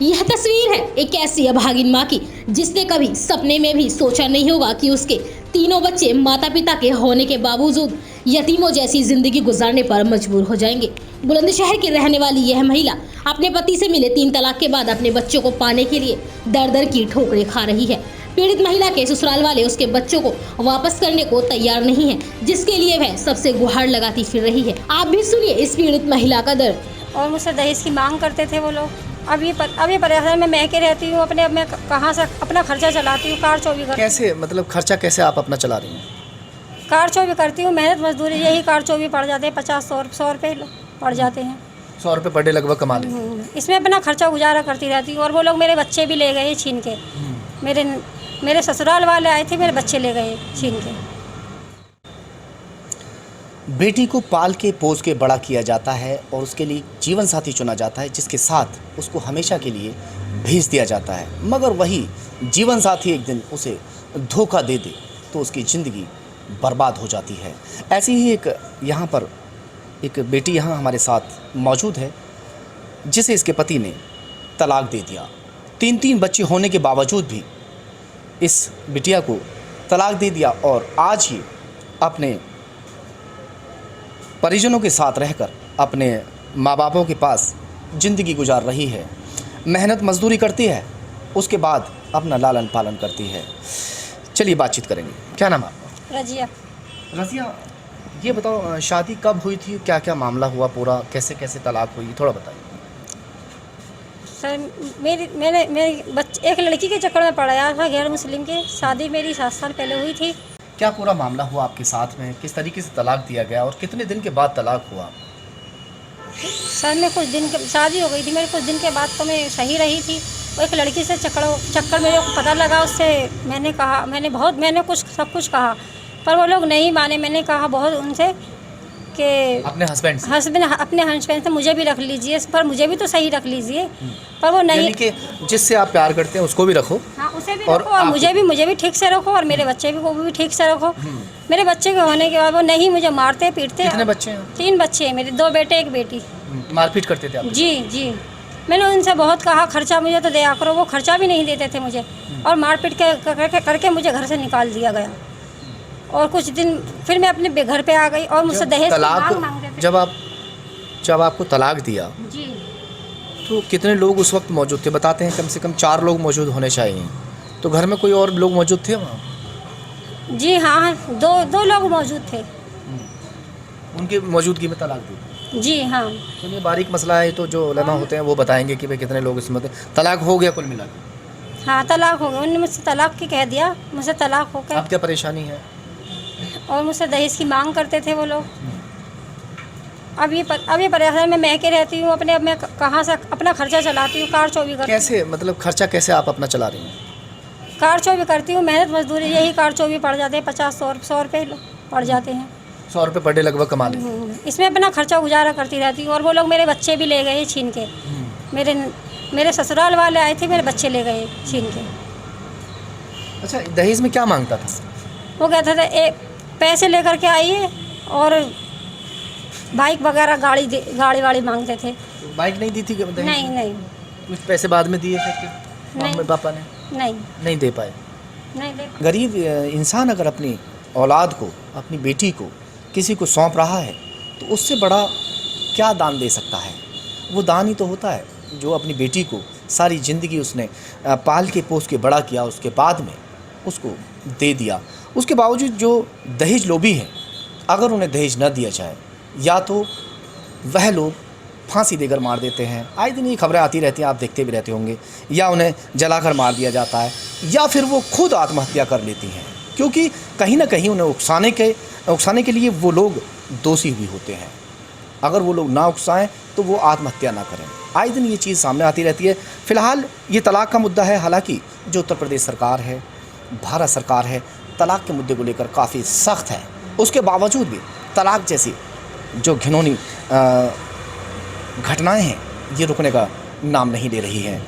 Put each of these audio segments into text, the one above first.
यह तस्वीर है एक ऐसी अभागिन माँ की जिसने कभी सपने में भी सोचा नहीं होगा कि उसके तीनों बच्चे माता पिता के होने के बावजूद यतीमों जैसी जिंदगी गुजारने पर मजबूर हो जाएंगे। बुलंदशहर की रहने वाली यह महिला अपने पति से मिले 3 तलाक के बाद अपने बच्चों को पाने के लिए दर दर की ठोकरें खा रही है। पीड़ित महिला के ससुराल वाले उसके बच्चों को वापस करने को तैयार नहीं है, जिसके लिए वह सबसे गुहार लगाती फिर रही है। आप भी सुनिए इस पीड़ित महिला का दर्द। और मुझसे दहेज की मांग करते थे वो लोग। अब ये परेशान में मैं के रहती हूँ, अपने अब मैं कहाँ से अपना खर्चा चलाती हूँ। कार चोरी करती हूँ। कैसे मतलब खर्चा कैसे आप अपना चला रही हैं? कार चोरी करती हूँ, मेहनत मजदूरी, यही कार चोरी पड़ जाते हैं। 50-100 रुपये पड़ जाते हैं। 100 रुपये पर डे लगभग कमा लेते हैं। इसमें अपना खर्चा गुजारा करती रहती हूँ। और वो लोग मेरे बच्चे भी ले गए छीन के। मेरे ससुराल वाले आए थे, मेरे बच्चे ले गए छीन के। बेटी को पाल के पोस के बड़ा किया जाता है और उसके लिए जीवन साथी चुना जाता है, जिसके साथ उसको हमेशा के लिए भेज दिया जाता है। मगर वही जीवन साथी एक दिन उसे धोखा दे दे तो उसकी ज़िंदगी बर्बाद हो जाती है। ऐसी ही एक यहाँ पर एक बेटी यहाँ हमारे साथ मौजूद है, जिसे इसके पति ने तलाक दे दिया। 3 बच्चे होने के बावजूद भी इस बिटिया को तलाक दे दिया और आज ही अपने परिजनों के साथ रहकर अपने माँ बापों के पास ज़िंदगी गुजार रही है। मेहनत मजदूरी करती है, उसके बाद अपना लालन पालन करती है। चलिए बातचीत करेंगे। क्या नाम है आपका? रजिया। रजिया, ये बताओ शादी कब हुई थी, क्या क्या मामला हुआ पूरा, कैसे कैसे तलाक हुई, थोड़ा बताइए। सर मैंने एक लड़की के चक्कर में पड़ा था, गैर मुस्लिम के। शादी मेरी 7 साल पहले हुई थी। क्या पूरा मामला हुआ आपके साथ में, किस तरीके से तलाक दिया गया और कितने दिन के बाद तलाक हुआ? सर मैं कुछ दिन के शादी हो गई थी मेरे, कुछ दिन के बाद तो मैं सही रही थी। वो एक लड़की से चक्कर मेरे को पता लगा, उससे मैंने कुछ सब कुछ कहा, पर वो लोग नहीं माने। मैंने कहा बहुत उनसे कि अपने हस्बैंड से मुझे भी रख लीजिए, पर मुझे भी तो सही रख लीजिए, पर वो नहीं। यानी कि जिससे आप प्यार करते हैं उसको भी रखो। हाँ, उसे भी रखो और मुझे भी ठीक से रखो और मेरे बच्चे को भी ठीक से रखो। मेरे बच्चे के होने के बाद वो नहीं, मुझे मारते पीटते। कितने बच्चे हैं? 3 बच्चे हैं मेरे, 2 बेटे 1 बेटी। मारपीट करते थे आप? जी। मैंने उनसे बहुत कहा खर्चा मुझे तो दिया करो, वो खर्चा भी नहीं देते थे मुझे और मारपीट करके मुझे घर से निकाल दिया गया। और कुछ दिन फिर मैं अपने घर पे आ गई और मुझसे दहेज की मांग मांगते थे। जब आपको तलाक दिया जी, तो कितने लोग उस वक्त मौजूद थे? बताते हैं कम से कम 4 लोग मौजूद होने चाहिए, तो घर में कोई और लोग मौजूद थे वहाँ? जी हाँ, दो लोग मौजूद थे। उनकी मौजूदगी में तलाक दी? जी हाँ। तो ये बारीक मसला है, तो जो उलमा होते हैं वो बताएंगे कि भाई कितने लोग इसमें तलाक हो गया कुल मिला के? हाँ, तलाक हो गया। उन्होंने मुझसे तलाक की कह दिया, मुझसे तलाक हो गया। अब क्या परेशानी है? और मुझसे दहेज की मांग करते थे वो लोग। अब ये परेशान में मैं के रहती हूँ, अपने अब मैं कहाँ से अपना खर्चा चलाती हूँ। कार चोरी करती हूँ। कैसे मतलब खर्चा कैसे आप अपना चला रही हैं? कार चोरी करती हूँ, मेहनत मजदूरी, यही कार चोरी पड़ जाते हैं। 50-100 रुपये पड़ जाते हैं। 100 रुपये पर डे लगभग कमा लेते हैं। इसमें अपना खर्चा गुजारा करती रहती हूँ। और वो लोग मेरे बच्चे भी ले गए छीन के। मेरे ससुराल वाले आए थे, मेरे बच्चे ले गए छीन के। अच्छा, दहेज में क्या मांगता था? वो कहता था पैसे लेकर के आइए और बाइक वगैरह गाड़ी वाड़ी मांगते थे। बाइक नहीं दी थी क्या? नहीं। कुछ पैसे बाद में दिए थे मम्मी पापा ने? नहीं दे पाए। नहीं दे। गरीब इंसान अगर अपनी औलाद को, अपनी बेटी को किसी को सौंप रहा है तो उससे बड़ा क्या दान दे सकता है? वो दान ही तो होता है जो अपनी बेटी को सारी ज़िंदगी उसने पाल के पोस के बड़ा किया, उसके बाद में उसको दे दिया। उसके बावजूद जो दहेज लोभी हैं, अगर उन्हें दहेज न दिया जाए या तो वह लोग फांसी देकर मार देते हैं। आए दिन ये खबरें आती रहती हैं, आप देखते भी रहते होंगे। या उन्हें जलाकर मार दिया जाता है या फिर वो खुद आत्महत्या कर लेती हैं, क्योंकि कहीं ना कहीं उन्हें उकसाने के लिए वो लोग दोषी भी होते हैं। अगर वो लोग ना उकसाएं तो वो आत्महत्या ना करें। आए दिन ये चीज़ सामने आती रहती है। फ़िलहाल ये तलाक का मुद्दा है। हालांकि जो उत्तर प्रदेश सरकार है, भारत सरकार है, तलाक के मुद्दे को लेकर काफ़ी सख्त है। उसके बावजूद भी तलाक जैसी जो घिनौनी घटनाएं हैं, ये रुकने का नाम नहीं ले रही हैं।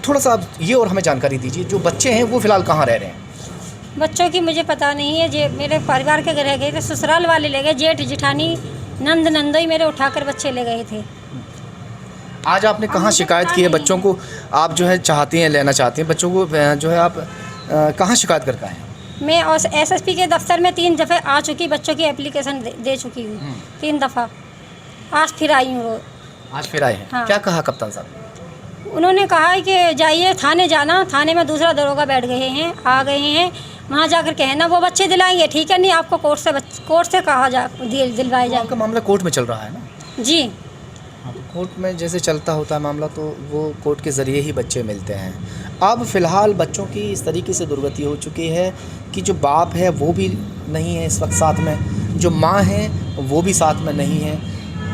थोड़ा सा आप ये और हमें जानकारी दीजिए, जो बच्चे हैं वो फ़िलहाल कहाँ रह रहे हैं? बच्चों की मुझे पता नहीं है। जे मेरे परिवार के घर गए थे, ससुराल वाले ले गए। जेठ जेठानी नंदोई मेरे उठाकर बच्चे ले गए थे। आज आपने कहाँ शिकायत की है बच्चों को? आप जो है चाहती हैं, लेना चाहती हैं बच्चों को, जो है आप कहाँ शिकायत करके आए हैं? मैं और एसएसपी के दफ्तर में 3 दफ़े आ चुकी, बच्चों की एप्लीकेशन दे चुकी हूँ 3 दफ़ा। आज फिर आई हूँ। आज फिर आए हैं। हाँ। क्या कहा कप्तान साहब? उन्होंने कहा है कि जाइए थाने जाना, थाने में दूसरा दरोगा बैठ गए हैं, आ गए हैं, वहाँ जाकर कहना वो बच्चे दिलाएंगे, ठीक है? नहीं आपको कोर्ट से कहा दिलवाए जाए। आपका मामला कोर्ट में चल रहा है ना? जी हाँ, तो कोर्ट में जैसे चलता होता है मामला, तो वो कोर्ट के ज़रिए ही बच्चे मिलते हैं। अब फ़िलहाल बच्चों की इस तरीके से दुर्गति हो चुकी है कि जो बाप है वो भी नहीं है इस वक्त साथ में, जो माँ है वो भी साथ में नहीं है।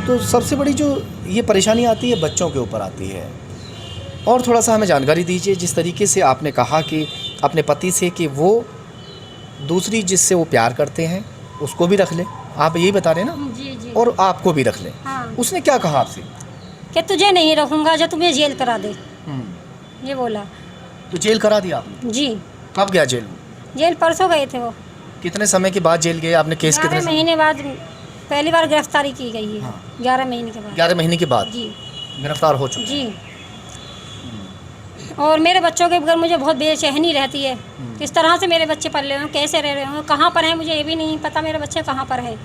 तो सबसे बड़ी जो ये परेशानी आती है बच्चों के ऊपर आती है। और थोड़ा सा हमें जानकारी दीजिए, जिस तरीके से आपने कहा कि अपने पति से कि वो दूसरी जिससे वो प्यार करते हैं उसको भी रख ले, आप यही बता रहे हैं ना? जी जी। और आपको भी रख ले। हाँ। उसने क्या कहा आपसे? कि तुझे नहीं रखूँगा जो तुम्हें जेल करा दे, ये बोला। तो जेल करा दिया आपने? जी। कब गया जेल? जेल परसों गए थे वो। कितने समय के बाद जेल गए आपने? केस 11 कितने? महीने बाद पहली बार गिरफ्तारी की गई है। हाँ। 11 महीने के बाद। 11 महीने के बाद जी गिरफ्तार हो चुके? जी। और मेरे बच्चों के बगैर मुझे बहुत बेचैनी रहती है। किस तरह से मेरे बच्चे पल रहे हों, कैसे रह रहे हों, कहाँ पर हैं मुझे ये भी नहीं पता मेरे बच्चे कहाँ पर हैं।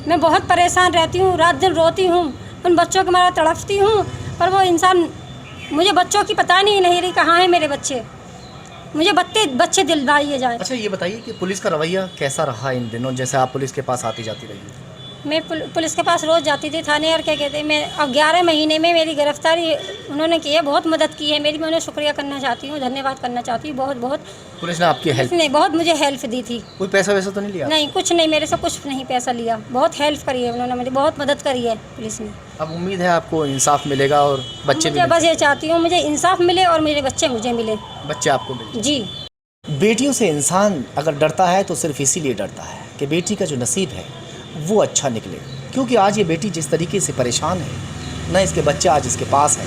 मैं बहुत परेशान रहती हूँ, रात दिन रोती हूँ, उन बच्चों के मारा तड़पती हूँ, पर वो इंसान मुझे बच्चों की पता नहीं रही कहाँ हैं मेरे बच्चे। मुझे बच्चे दिलवाइए जाए। अच्छा ये बताइए कि पुलिस का रवैया कैसा रहा इन दिनों, जैसे आप पुलिस के पास आती जाती रही? मैं पुलिस के पास रोज़ जाती थी थाने, और क्या कहते हैं, मैं अब 11 महीने में मेरी गिरफ्तारी उन्होंने की है, बहुत मदद की है मेरी। मैं उन्हें शुक्रिया करना चाहती हूँ, धन्यवाद करना चाहती हूँ बहुत बहुत। पुलिस ने आपकी हेल्प? उसने बहुत मुझे हेल्प दी थी। कोई पैसा वैसा तो नहीं लिया? नहीं, कुछ नहीं, मेरे से कुछ नहीं पैसा लिया, बहुत हेल्प करी है उन्होंने, मेरी बहुत मदद करी है पुलिस ने। अब उम्मीद है आपको इंसाफ मिलेगा और बच्चे मुझे बस ये चाहती हूँ मुझे इंसाफ मिले और मेरे बच्चे मुझे मिले। बच्चे आपको मिले? जी। बेटियों से इंसान अगर डरता है तो सिर्फ इसीलिए डरता है कि बेटी का जो नसीब है वो अच्छा निकले, क्योंकि आज ये बेटी जिस तरीके से परेशान है, ना इसके बच्चे आज इसके पास है,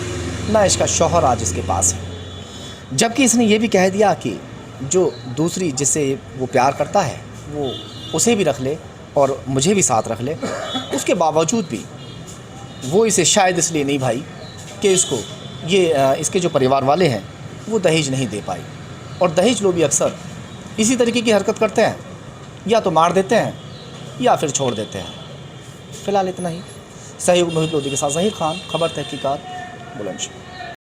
ना इसका शौहर आज इसके पास है। जबकि इसने ये भी कह दिया कि जो दूसरी जिससे वो प्यार करता है वो उसे भी रख ले और मुझे भी साथ रख ले। उसके बावजूद भी वो इसे शायद इसलिए नहीं भाई कि इसको इसके जो परिवार वाले हैं वो दहेज नहीं दे पाई। और दहेज लोग भी अक्सर इसी तरीके की हरकत करते हैं, या तो मार देते हैं या फिर छोड़ देते हैं। फ़िलहाल इतना ही। सहयोग मोहित लोधी के साथ ज़हीर खान, खबर तहकीकात, बुलंदशहर।